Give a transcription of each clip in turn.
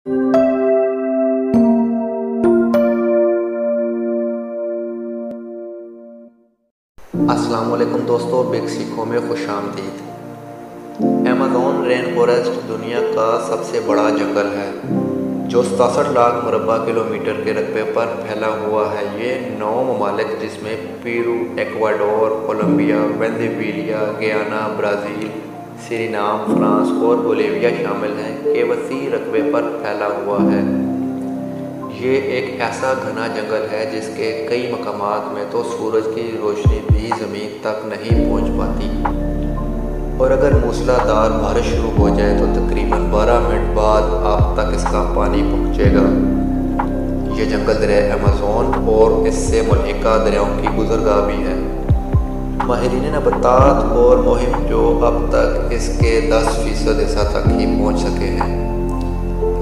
अस्सलाम वालेकुम दोस्तों, बिग सीखों में खुश आमदीद। अमेज़न रेन फॉरेस्ट दुनिया का सबसे बड़ा जंगल है जो 67 लाख मुरबा किलोमीटर के रकबे पर फैला हुआ है। ये 9 ममालिक जिसमें पेरू, एक्वाडोर, कोलंबिया, वेनेजुएला, गियाना, ब्राज़ील, सूरीनाम, फ्रांस और बोलिविया शामिल हैं के वसी रकबे पर फैला हुआ है। ये एक ऐसा घना जंगल है जिसके कई मकामात में तो सूरज की रोशनी भी ज़मीन तक नहीं पहुंच पाती, और अगर मूसलाधार बारिश शुरू हो जाए तो तकरीबन 12 मिनट बाद आप तक इसका पानी पहुंचेगा। ये जंगल दरिया अमेज़न और इससे मुल्हिका दरियाओं की गुज़रगाह भी है। माहिरीन नबातात और मुहिम जो अब तक इसके 10% हिस्सा तक ही पहुंच सके हैं।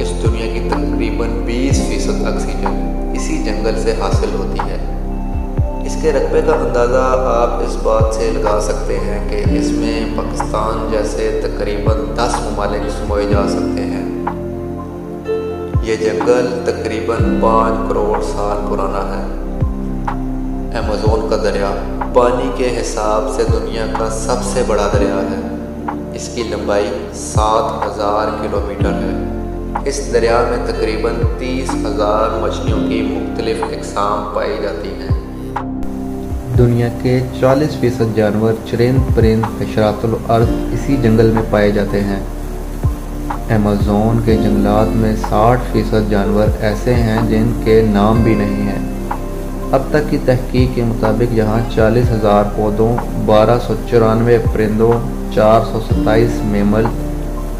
इस दुनिया की तकरीबन 20% ऑक्सीजन इसी जंगल से हासिल होती है। इसके रकबे का अंदाज़ा आप इस बात से लगा सकते हैं कि इसमें पाकिस्तान जैसे तकरीबन 10 ममालिक समाये जा सकते हैं। ये जंगल तकरीबन 5 करोड़ साल पुराना है। अमेज़न का दरिया पानी के हिसाब से दुनिया का सबसे बड़ा दरिया है। इसकी लंबाई 7000 किलोमीटर है। इस दरिया में तकरीबन 30,000 मछलियों की मुख्तलिफ अक़साम पाई जाती हैं। दुनिया के 40% जानवर, चरिंद परिंद, हशरातुल अर्ज़ इसी जंगल में पाए जाते हैं। अमेज़न के जंगलात में 60% जानवर ऐसे हैं जिनके नाम भी नहीं हैं। अब तक की तहकीक के मुताबिक यहाँ 40,000 पौधों, 1294 परिंदों, 427 मैमल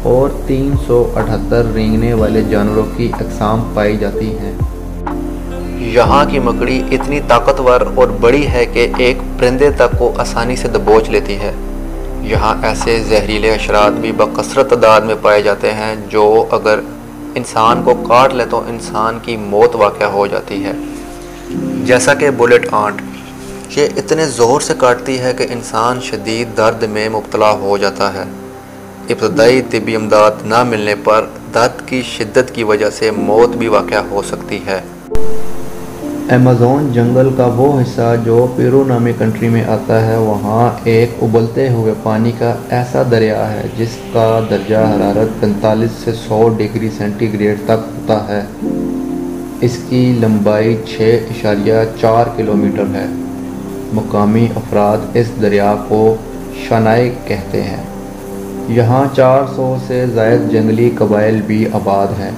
और 378 रेंगने वाले जानवरों की अक़साम पाई जाती हैं। यहाँ की मकड़ी इतनी ताकतवर और बड़ी है कि एक परिंदे तक को आसानी से दबोच लेती है। यहाँ ऐसे जहरीले हशरात भी बकसरत तादाद में पाए जाते हैं जो अगर इंसान को काट ले तो इंसान की मौत वाक़या हो जाती है, जैसा कि बुलेट आंट। ये इतने ज़ोर से काटती है कि इंसान शदीद दर्द में मुब्तला हो जाता है। इब्तदाई तिब्बी इमदाद न मिलने पर दर्द की शिद्दत की वजह से मौत भी वाक़या हो सकती है। अमेज़न जंगल का वो हिस्सा जो पेरू नामी कंट्री में आता है, वहाँ एक उबलते हुए पानी का ऐसा दरिया है जिसका दर्जा हरारत 45 से 100 डिग्री सेंटीग्रेड तक होता है। इसकी लंबाई 6.4 किलोमीटर है। मुकामी अफराद इस दरिया को शनाई कहते हैं। यहाँ 400 से ज़ायद जंगली कबाइल भी आबाद हैं,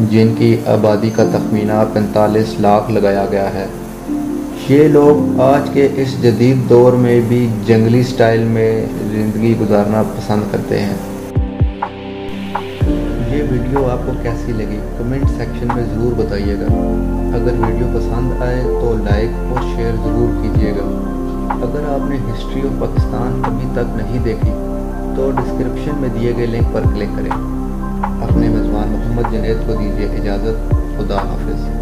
जिनकी आबादी का तखमीना 45 लाख लगाया गया है। ये लोग आज के इस जदीद दौर में भी जंगली स्टाइल में ज़िंदगी गुजारना पसंद करते हैं। ये वीडियो आपको कैसी लगी कमेंट सेक्शन में ज़रूर बताइएगा। अगर वीडियो पसंद आए तो लाइक और शेयर ज़रूर कीजिएगा। अगर आपने हिस्ट्री ऑफ पाकिस्तान अभी तक नहीं देखी तो डिस्क्रिप्शन में दिए गए लिंक पर क्लिक करें। अपने मेज़बान मोहम्मद जुनैद को दीजिए इजाज़त। खुदा हाफिज़।